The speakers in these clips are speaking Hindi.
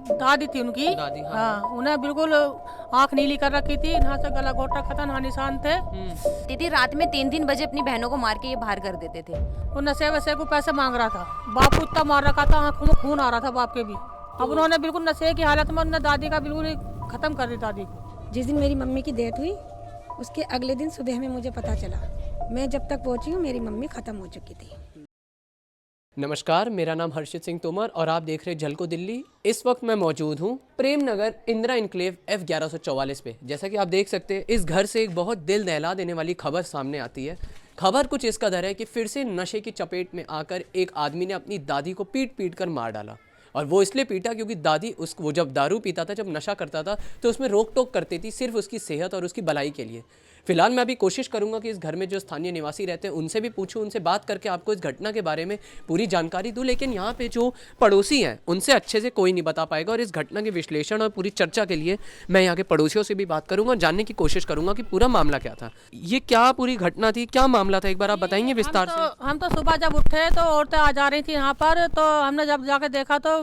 दादी थी उनकी। दादी, हाँ। हाँ, उन्हें बिल्कुल आंख नीली कर रखी थी, यहाँ से गला घोट रखा था, यहाँ निशान थे। दीदी रात में 3-3 बजे अपनी बहनों को मार के ये बाहर कर देते थे। वो नशे वशे को पैसे मांग रहा था, बाप को इतना मार रखा था, आंखों में खून आ रहा था बाप के भी। अब उन्होंने बिल्कुल नशे की हालत में उन्होंने दादी का बिल्कुल ही खत्म कर दी दादी को। जिस दिन मेरी मम्मी की डेथ हुई उसके अगले दिन सुबह में मुझे पता चला, मैं जब तक पहुंची हूँ मेरी मम्मी खत्म हो चुकी थी। नमस्कार, मेरा नाम हर्षित सिंह तोमर और आप देख रहे हैं झलको दिल्ली। इस वक्त मैं मौजूद हूँ प्रेम नगर इंदिरा इनक्लेव F1144 पे। जैसा कि आप देख सकते हैं, इस घर से एक बहुत दिल दहला देने वाली खबर सामने आती है। खबर कुछ इस कदर है कि फिर से नशे की चपेट में आकर एक आदमी ने अपनी दादी को पीट पीट कर मार डाला। और वो इसलिए पीटा क्योंकि दादी वो जब दारू पीता था, जब नशा करता था, तो उसमें रोक टोक करती थी सिर्फ उसकी सेहत और उसकी भलाई के लिए। फिलहाल मैं अभी कोशिश करूंगा कि इस घर में जो स्थानीय निवासी रहते हैं उनसे भी पूछूं, उनसे बात करके आपको इस घटना के बारे में पूरी जानकारी दूं। लेकिन यहाँ पे जो पड़ोसी हैं उनसे अच्छे से कोई नहीं बता पाएगा। और इस घटना के विश्लेषण और पूरी चर्चा के लिए मैं यहाँ के पड़ोसियों से भी बात करूँगा और जानने की कोशिश करूँगा कि पूरा मामला क्या था, ये क्या पूरी घटना थी, क्या मामला था, एक बार आप बताएंगे विस्तार से। हम तो सुबह जब उठे तो औरतें आ जा रही थी यहाँ पर, तो हमने जब जाके देखा तो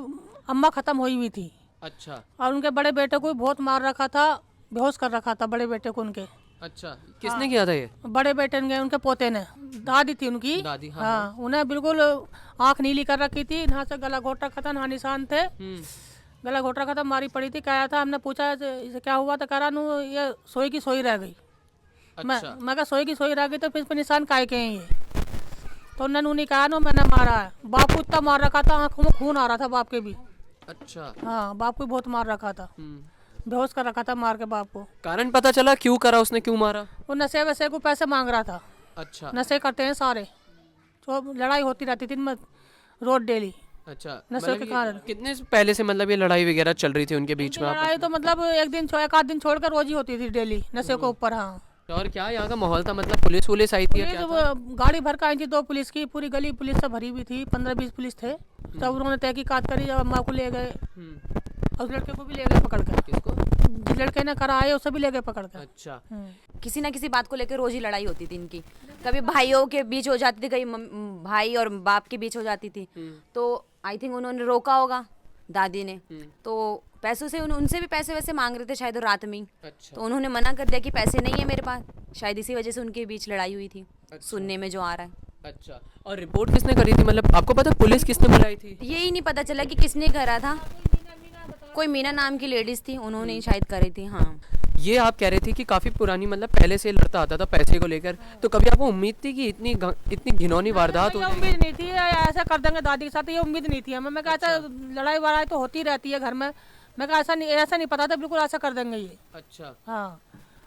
अम्मा खत्म हुई हुई थी। अच्छा और उनके बड़े बेटे को भी बहुत मार रखा था, बेहोश कर रखा था बड़े बेटे को उनके। अच्छा, किसने किया था ये? बड़े बेटे ने, उनके पोते ने। दादी थी उनकी। दादी, हाँ, हाँ, उन्हें बिल्कुल आंख नीली कर रखी थी, यहाँ से गला घोट रखा था, यहाँ निशान थे। गला घोट रखा था, मारी पड़ी थी। क्या था, हमने पूछा इसे क्या हुआ, तो कह रहा नू ये सोई की सोई रह गई। अच्छा। मैं कहा सोई की सोई रह गई तो फिर इस पे निशान काहे के हैं ये। तो उन्होंने उन्हीं कहा ना मैंने मारा है। बाप को इतना मार रखा था, आंखों में खून आ रहा था बाप के भी। अच्छा। हाँ, बाप को बहुत मार रखा था, बेहोश कर रखा था मार के बाप को। कारण पता चला क्यों करा उसने, क्यों मारा? वो नशे वशे को पैसे मांग रहा था। अच्छा। नशे करते हैं सारे, तो लड़ाई होती रहती थी रोज डेली। अच्छा, नशे के कारण। कितने पहले से मतलब ये लड़ाई वगैरह चल रही थी उनके बीच में? लड़ाई तो मतलब एक आध दिन छोड़कर रोज ही होती थी डेली, नशे के ऊपर। हाँ। और क्या यहाँ का माहौल था, मतलब पुलिस वुलिस आई थी या क्या था? वो गाड़ी भर कर आई थी 2 पुलिस की, पूरी गली पुलिस से भरी हुई थी, 15-20 पुलिस थे। तब उन्होंने तहकीकात करी, जब अम्मा को ले गए और उस लड़के को भी ले गए पकड़ कर। किसको? जिस लड़के ने करा है उसे भी ले गए पकड़ कर। अच्छा। किसी ना किसी बात को लेकर रोज ही लड़ाई होती थी इनकी। कभी भाइयों के बीच हो जाती थी, कभी भाई और बाप के बीच हो जाती थी। तो आई थिंक उन्होंने रोका होगा दादी ने, तो पैसों से उनसे भी पैसे वैसे मांग रहे थे शायद रात में। अच्छा। तो उन्होंने मना कर दिया कि पैसे नहीं है मेरे पास, शायद इसी वजह से उनके बीच लड़ाई हुई थी। अच्छा। सुनने में जो आ रहा है। अच्छा, और रिपोर्ट किसने करी थी, मतलब आपको पता पुलिस किसने बुलाई थी? यही नहीं पता चला कि किसने करा था। कोई मीना नाम की लेडीज थी, उन्होंने ही शायद करी थी। हाँ, ये आप कह रहे थे कि काफी पुरानी, मतलब पहले से लड़ता आता था पैसे को लेकर, तो कभी आपको उम्मीद थी कि इतनी घिनौनी वारदात हो ये जाएगी? उम्मीद नहीं थी ऐसा कर देंगे दादी के साथ, ये उम्मीद नहीं थी हमें। मैं कहा था लड़ाई वड़ाई तो होती रहती है घर में। मैं कहा ऐसा नहीं पता था बिल्कुल ऐसा कर देंगे ये। अच्छा। हाँ,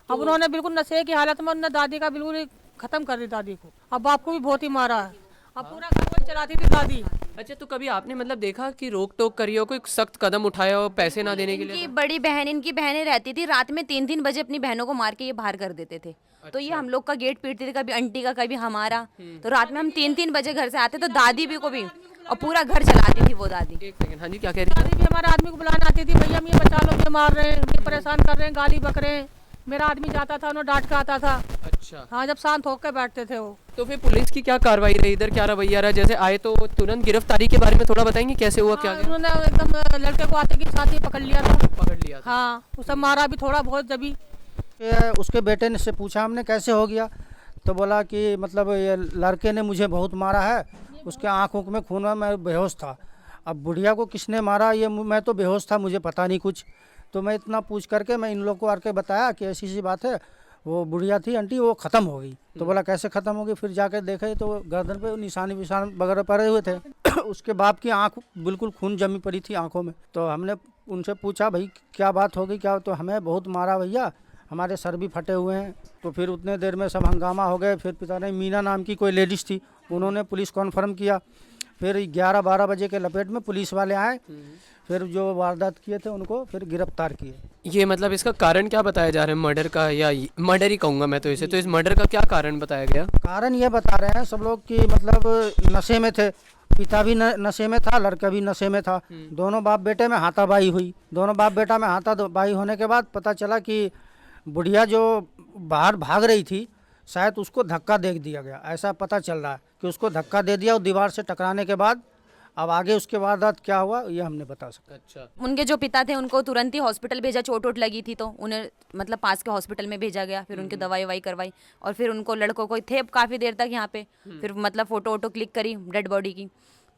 अब उन्होंने बिल्कुल नशे की हालत में उन्होंने दादी का बिल्कुल ही खत्म कर दी दादी को। अब बाप को भी बहुत ही मारा है। अब पूरा घर वही चलाती थी दादी। अच्छा, तो कभी आपने मतलब देखा कि रोक टोक करी हो, कोई सख्त कदम उठाया हो पैसे ना देने के लिए? इनकी बहनें रहती थी, रात में 3-3 बजे अपनी बहनों को मार के ये बाहर कर देते थे। तो ये हम लोग का गेट पीटते थे, कभी आंटी का कभी हमारा। तो रात में हम 3-3 बजे घर से आते तो दादी भी को भी, और पूरा घर चलाती थी वो दादी। एक सेकंड, हाँ जी, क्या कह रही दादी भी हमारे आदमी को बुलाने आती थी, भैया ये बच्चा लोग ये मार रहे हैं, ये परेशान कर रहे हैं, गाली बक रहे हैं। मेरा आदमी जाता था, उन्हें डांट के आता था। अच्छा। हाँ, जब शांत होकर बैठते थे वो। तो फिर पुलिस की क्या कार्रवाई रही, इधर क्या रवैया रहा? जैसे आए तो तुरंत गिरफ्तारी के बारे में थोड़ा बताएंगे, कैसे हुआ, क्या गया? उन्होंने एकदम लड़के को आते के साथ ही पकड़ लिया था। पकड़ लिया था। हाँ, उसे मारा भी थोड़ा बहुत जबी। उसके बेटे ने से पूछा हमने कैसे हो गया, तो बोला कि मतलब ये लड़के ने मुझे बहुत मारा है, उसके आँखों में खून है, मैं बेहोश था। अब बुढ़िया को किसने मारा ये मैं तो बेहोश था, मुझे पता नहीं कुछ। तो मैं इतना पूछ करके मैं इन लोग को आके बताया कि ऐसी सी बात है, वो बुढ़िया थी आंटी, वो ख़त्म हो गई। तो बोला कैसे ख़त्म हो गई? फिर जाके देखे तो गर्दन पे निशान वगैरह पड़े हुए थे। उसके बाप की आँख बिल्कुल खून जमी पड़ी थी आँखों में। तो हमने उनसे पूछा भाई क्या बात हो गई, क्या? तो हमें बहुत मारा भैया, हमारे सर भी फटे हुए हैं। तो फिर उतने देर में सब हंगामा हो गए। फिर पिता ने, मीना नाम की कोई लेडीज़ थी, उन्होंने पुलिस कॉन्फर्म किया। फिर 11-12 बजे के लपेट में पुलिस वाले आए, फिर जो वारदात किए थे उनको फिर गिरफ्तार किए। ये मतलब इसका कारण क्या बताया जा रहा है, मर्डर का, या मर्डर ही कहूँगा मैं तो इसे, तो इस मर्डर का क्या कारण बताया गया? कारण ये बता रहे हैं सब लोग कि मतलब नशे में थे, पिता भी नशे में था, लड़का भी नशे में था। दोनों बाप बेटे में हाथापाई हुई। दोनों बाप बेटा में हाथापाई होने के बाद पता चला कि बुढ़िया जो बाहर भाग रही थी, शायद उसको धक्का दे दिया गया, ऐसा पता चल रहा है कि उसको धक्का दे दिया और दीवार से टकराने के बाद अब आगे उसके बाद क्या हुआ ये हम नहीं बता सकते। अच्छा। उनके जो पिता थे उनको तुरंत ही हॉस्पिटल भेजा, चोट वोट लगी थी तो उन्हें मतलब पास के हॉस्पिटल में भेजा गया, फिर उनकी दवाई ववाई करवाई और फिर उनको लड़कों को थे काफ़ी देर तक यहाँ पे, फिर मतलब फ़ोटो वोटो क्लिक करी डेड बॉडी की,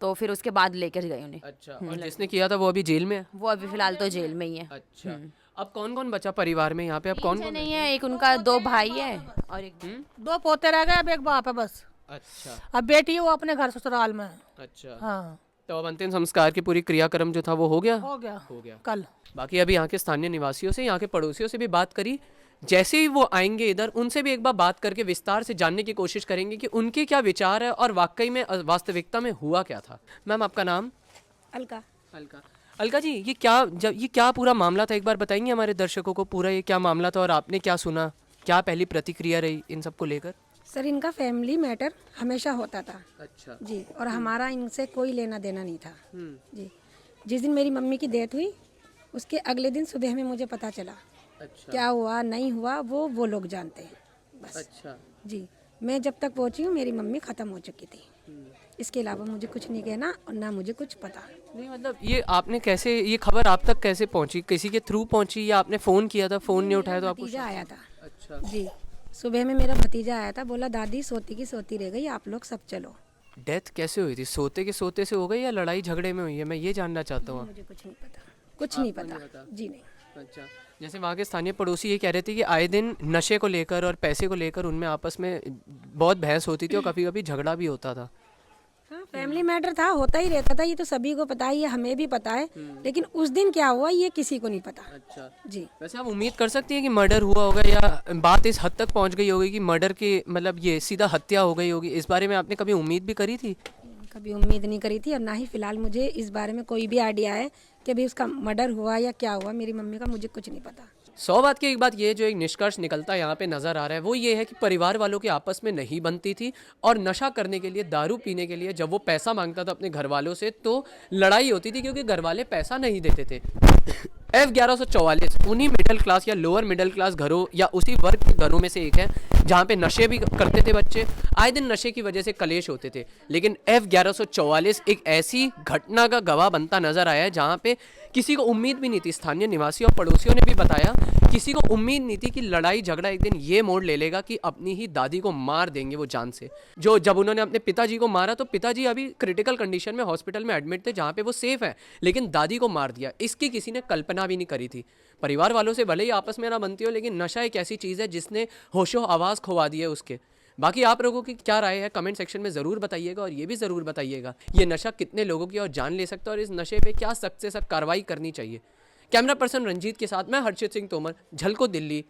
तो फिर उसके बाद लेकर गए उन्हें। अच्छा, और जिसने किया था वो अभी जेल में है? वो अभी फिलहाल तो जेल में ही है। अच्छा, अब कौन कौन बचा परिवार में यहाँ पे? अब कौन पीछे कौन? नहीं है, एक उनका 2 भाई है और एक 2 पोते रह गए, अब एक बाप है बस। अच्छा अब बेटी है वो अपने घर ससुराल में है। अच्छा। हाँ, तो अब अंतिम संस्कार की पूरी क्रियाक्रम जो था वो हो गया? हो गया हो गया। कल। बाकी अभी यहाँ के स्थानीय निवासियों से, यहाँ के पड़ोसियों से भी बात करी, जैसे ही वो आएंगे इधर उनसे भी एक बार बात करके विस्तार से जानने की कोशिश करेंगे कि उनके क्या विचार है और वाकई में वास्तविकता में हुआ क्या था। मैम आपका नाम? अलका। अलका। अलका जी, ये क्या पूरा मामला था, एक बार बताएंगे हमारे दर्शकों को पूरा ये क्या मामला था और आपने क्या सुना, क्या पहली प्रतिक्रिया रही इन सबको लेकर? सर इनका फैमिली मैटर हमेशा होता था अच्छा। जी, और हमारा इनसे कोई लेना देना नहीं था जी। जिस दिन मेरी मम्मी की डेथ हुई उसके अगले दिन सुबह में मुझे पता चला। अच्छा। क्या हुआ नहीं हुआ वो लोग जानते हैं बस। अच्छा जी, मैं जब तक पहुंची हूँ मेरी मम्मी ख़त्म हो चुकी थी, इसके अलावा मुझे कुछ नहीं कहना और ना मुझे कुछ पता। नहीं, मतलब ये आपने कैसे, ये खबर आप तक कैसे पहुंची? किसी के थ्रू पहुंची या आपने फ़ोन किया था, फ़ोन नहीं उठाया तो आपको? भतीजा आया था अच्छा। जी, सुबह में मेरा भतीजा आया था, बोला दादी सोती की सोती रह गई, आप लोग सब चलो। डेथ कैसे हुई थी? सोते के सोते से हो गई या लड़ाई झगड़े में हुई है? मैं ये जानना चाहता हूँ। मुझे कुछ नहीं पता, कुछ नहीं पता जी। नहीं। अच्छा, जैसे वहाँ के स्थानीय पड़ोसी ये कह रहे थे कि आए दिन नशे को लेकर और पैसे को लेकर उनमें आपस में बहुत बहस होती थी और कभी कभी झगड़ा भी होता था। हाँ, फैमिली मैटर था, होता ही रहता था, ये तो सभी को पता है, ये हमें भी पता है, लेकिन उस दिन क्या हुआ ये किसी को नहीं पता। अच्छा जी। वैसे आप उम्मीद कर सकती हैं कि मर्डर हुआ होगा या बात इस हद तक पहुंच गई होगी कि मर्डर के मतलब ये सीधा हत्या हो गई होगी? इस बारे में आपने कभी उम्मीद भी करी थी? कभी उम्मीद नहीं करी थी और ना ही फिलहाल मुझे इस बारे में कोई भी आइडिया है कि अभी उसका मर्डर हुआ या क्या हुआ मेरी मम्मी का, मुझे कुछ नहीं पता। 100 बात की एक बात ये जो एक निष्कर्ष निकलता यहाँ पे नज़र आ रहा है वो ये है कि परिवार वालों के आपस में नहीं बनती थी और नशा करने के लिए, दारू पीने के लिए जब वो पैसा मांगता था अपने घर वालों से तो लड़ाई होती थी क्योंकि घर वाले पैसा नहीं देते थे। F1144 उन्हीं मिडिल क्लास या लोअर मिडिल क्लास घरों या उसी वर्ग के घरों में से एक है जहाँ पे नशे भी करते थे बच्चे, आए दिन नशे की वजह से कलेश होते थे। लेकिन F1144 एक ऐसी घटना का गवाह बनता नजर आया है जहाँ पे किसी को उम्मीद भी नहीं थी। स्थानीय निवासी और पड़ोसियों ने भी बताया किसी को उम्मीद नहीं थी कि लड़ाई झगड़ा एक दिन ये मोड़ ले लेगा कि अपनी ही दादी को मार देंगे वो जान से। जो जब उन्होंने अपने पिताजी को मारा तो पिताजी अभी क्रिटिकल कंडीशन में हॉस्पिटल में एडमिट थे जहाँ पे वो सेफ है, लेकिन दादी को मार दिया। इसकी किसी ने कल्पना भी नहीं करी थी। परिवार वालों से भले ही आपस में ना बनती हो, लेकिन नशा एक ऐसी चीज़ है जिसने होशो आवाज़ खुवा दी है उसके। बाकी आप लोगों की क्या राय है कमेंट सेक्शन में ज़रूर बताइएगा और ये भी ज़रूर बताइएगा ये नशा कितने लोगों की और जान ले सकता है और इस नशे पे क्या सख्त से सख्त कार्रवाई करनी चाहिए। कैमरा पर्सन रंजीत के साथ मैं हर्षित सिंह तोमर, झलको दिल्ली।